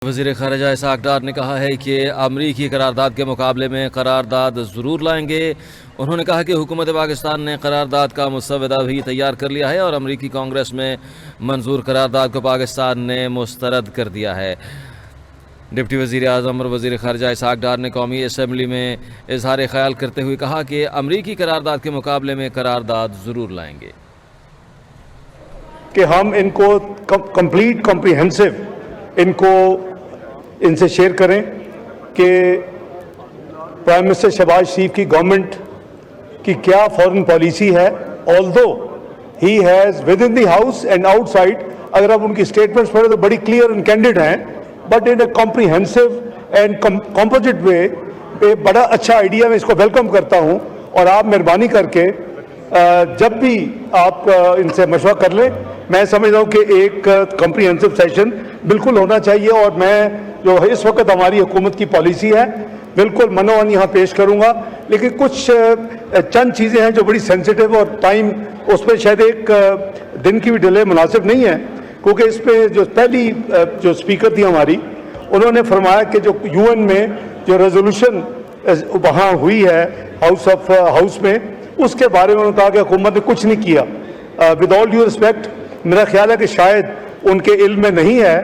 वज़ीर ख़ारिजा इसहाक़ डार ने कहा है कि अमरीकी करारदाद के मुकाबले में करारदाद ज़रूर लाएंगे। उन्होंने कहा कि हुकूमत पाकिस्तान ने करारदाद का मुसव्वदा भी तैयार कर लिया है और अमरीकी कांग्रेस में मंजूर करारदाद को पाकिस्तान ने मुस्तरद कर दिया है। डिप्टी वज़ीर आज़म और वज़ीर ख़ारिजा इसहाक़ डार ने कौमी असम्बली में इजहार ख्याल करते हुए कहा कि अमरीकी करारदाद के मुकाबले में करारदाद ज़रूर लाएंगे कि हम इनको कंप्लीट कॉम्प्रिहेंसिव इनसे शेयर करें कि प्राइम मिनिस्टर शहबाज शरीफ की गवर्नमेंट की क्या फॉरेन पॉलिसी है। Although he has with in the house and outside, अगर आप उनकी स्टेटमेंट्स पढ़े तो बड़ी क्लियर एंड कैंडिड हैं, but in a comprehensive and composite way बड़ा अच्छा आइडिया, मैं इसको वेलकम करता हूं। और आप मेहरबानी करके जब भी आप इनसे मशवरा कर लें, मैं समझता हूँ कि एक कॉम्प्रिहेंसिव सेशन बिल्कुल होना चाहिए। और मैं जो इस वक्त हमारी हुकूमत की पॉलिसी है बिल्कुल मनोवन यहाँ पेश करूँगा, लेकिन कुछ चंद चीज़ें हैं जो बड़ी सेंसिटिव और टाइम उस पर शायद एक दिन की भी डिले मुनासिब नहीं है, क्योंकि इस पर जो पहली जो स्पीकर थी हमारी, उन्होंने फरमाया कि जो यूएन में जो रेजोल्यूशन वहाँ हुई है हाउस में, उसके बारे में उन्होंने कहा कि हुकूमत ने कुछ नहीं किया। विद ऑल ड्यू रिस्पेक्ट, मेरा ख्याल है कि शायद उनके इल्म में नहीं है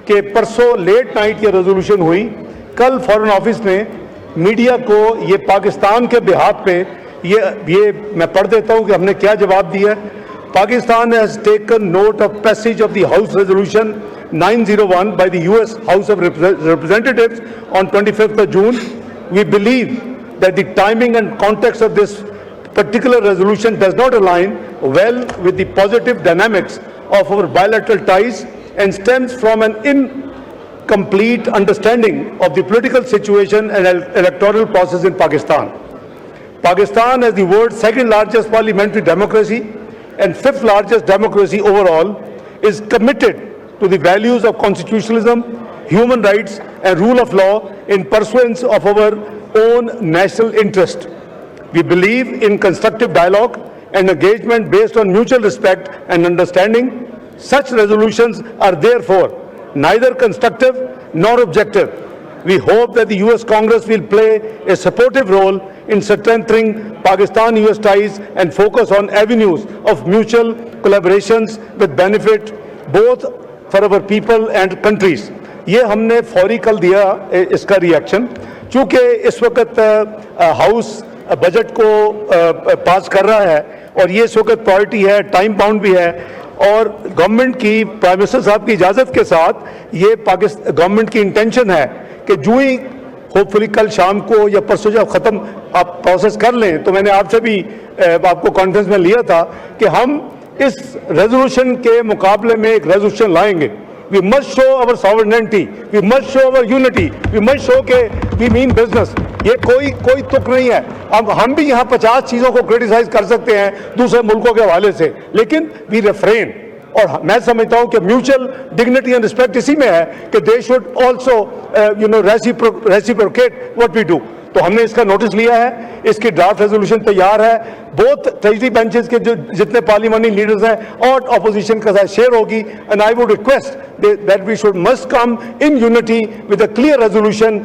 कि परसों लेट नाइट ये रेजोल्यूशन हुई। कल फॉरेन ऑफिस ने मीडिया को ये पाकिस्तान के बिहाफ पे ये मैं पढ़ देता हूँ कि हमने क्या जवाब दिया। Pakistan has taken note of passage of the house resolution 901 by the US House of Representatives on 25th of June. We believe that the timing and context of this particular resolution does not align well with the positive dynamics of our bilateral ties and stems from an incomplete understanding of the political situation and electoral process in Pakistan. Pakistan, as the world's second largest parliamentary democracy and fifth largest democracy overall, is committed to the values of constitutionalism, human rights and rule of law in pursuance of our own national interest. We believe in constructive dialogue and engagement based on mutual respect and understanding. Such resolutions are therefore neither constructive nor objective. We hope that the US Congress will play a supportive role in strengthening Pakistan-US ties and focus on avenues of mutual collaborations with benefit both for our people and countries. ये हमने फौरी कल दिया इसका reaction, चूँकि इस वक्त house budget को पास कर रहा है और ये इस वक्त प्रायोरिटी है, टाइम बाउंड भी है, और गवर्नमेंट की प्राइम मिनिस्टर साहब की इजाज़त के साथ ये गवर्नमेंट की इंटेंशन है कि जो ही होपफुली कल शाम को या परसों जब ख़त्म आप प्रोसेस कर लें, तो मैंने आपसे भी आपको कॉन्फ्रेंस में लिया था कि हम इस रेजोल्यूशन के मुकाबले में एक रेजोल्यूशन लाएंगे। We must show our sovereignty, we must show our unity, we must show के we mean business। ये कोई तुक नहीं है। अब हम भी यहाँ 50 चीज़ों को क्रिटिसाइज कर सकते हैं दूसरे मुल्कों के हवाले से, लेकिन वी रेफ्रेन। और मैं समझता हूँ कि म्यूचुअल डिग्निटी एंड रिस्पेक्ट इसी में है कि they should also reciprocate what we do. तो हमने इसका नोटिस लिया है, इसकी ड्राफ्ट रेजोल्यूशन तैयार है, बोथ ट्रेजरी बेंचेस के जो जितने पार्लियामेंट्री लीडर्स हैं और ऑपोजिशन के साथ शेयर होगी। And I would request that we should must come in unity with a clear resolution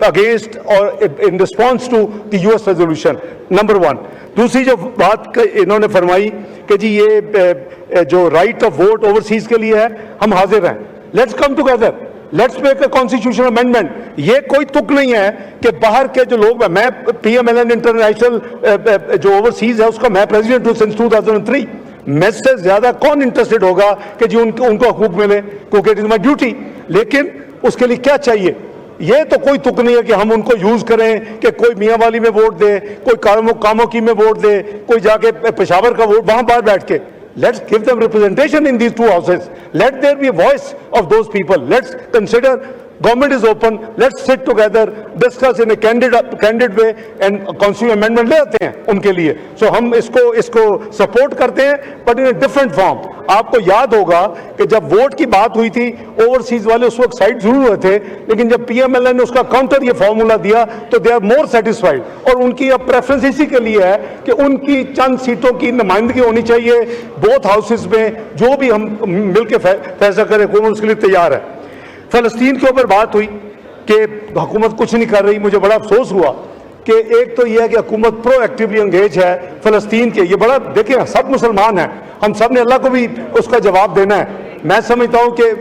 against और in response to the US resolution, number 1। दूसरी जो बात इन्होंने फरमाई कि जी ये जो राइट ऑफ वोट ओवरसीज के लिए है, हम हाजिर हैं, let's come together, let's make a constitutional amendment. ये कोई तुक नहीं है कि बाहर के जो लोग, मैं PMLN इंटरनेशनल जो ओवरसीज है उसका मैं प्रेसिडेंट हूँ सिंस 2003। मैं से ज्यादा कौन इंटरेस्टेड होगा कि जी उनको हकूक मिले, क्योंकि इट इज माई ड्यूटी। लेकिन उसके लिए क्या चाहिए? ये तो कोई तुक नहीं है कि हम उनको यूज करें कि कोई मियाँ वाली में वोट दे, कोई कामों की में वोट दे, कोई जाके पेशावर का वोट वहां बाहर बैठ के। Let's give them representation in these two houses. Let there be a voice of those people. Let's consider government is open. Let's sit together, discuss in a candid way and constitutional amendment ले आते हैं उनके लिए। So हम इसको support करते हैं, but in a different form. आपको याद होगा कि जब वोट की बात हुई थी, ओवरसीज वाले उस वक्त साइड जरूर हुए थे, लेकिन जब PMLN ने उसका काउंटर ये फॉर्मूला दिया तो दे आर मोर सेटिस्फाइड। और उनकी अब प्रेफरेंस इसी के लिए है कि उनकी चंद सीटों की नुमाइंदगी होनी चाहिए बोथ हाउसेज में। जो भी हम मिलकर फैसला करें, हुकूमत उसके लिए तैयार है। फ़लस्तीन के ऊपर बात हुई कि हुकूमत कुछ नहीं कर रही, मुझे बड़ा अफसोस हुआ कि एक तो यह है कि हुकूमत प्रोएक्टिवली एंगेज है फ़लस्तीन के, ये बड़ा देखिए सब मुसलमान हैं, हम सब ने अल्लाह को भी उसका जवाब देना है। मैं समझता हूँ कि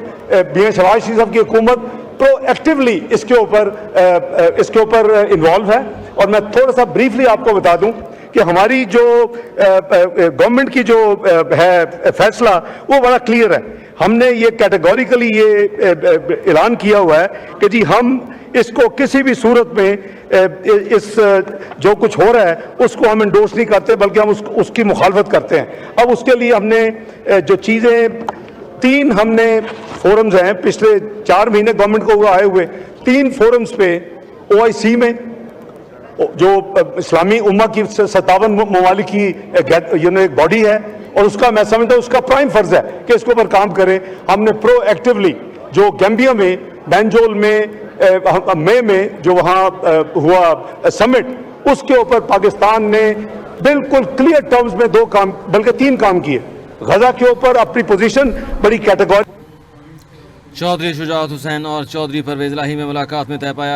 मियां शहबाज शरीफ साहब की हुकूमत प्रोएक्टिवली इसके ऊपर इन्वॉल्व है। और मैं थोड़ा सा ब्रीफली आपको बता दूं कि हमारी जो गवर्नमेंट की जो है फैसला वो बड़ा क्लियर है। हमने ये कैटेगोरिकली ये ऐलान किया हुआ है कि जी हम इसको किसी भी सूरत में इस जो कुछ हो रहा है उसको हम इंडोर्स नहीं करते, बल्कि हम उसकी मुखालफत करते हैं। अब उसके लिए हमने जो चीज़ें 3 हमने फोरम्स हैं पिछले 4 महीने गवर्नमेंट को आए हुए, 3 फोरम्स पे OIC में जो इस्लामी उम्मा की 57 ममालिक की एक बॉडी है और उसका मैं समझता हूँ उसका प्राइम फर्ज है कि इसके ऊपर काम करे। हमने प्रोएक्टिवली जो गैम्बिया में बैंजोल में मई में जो वहाँ हुआ समिट, उसके ऊपर पाकिस्तान ने बिल्कुल क्लियर टर्म्स में 2 काम बल्कि 3 काम किए। गजा के ऊपर अपनी पोजीशन बड़ी कैटेगरी। चौधरी शुजाअत हुसैन और चौधरी परवेज इलाही में मुलाकात में तय पाया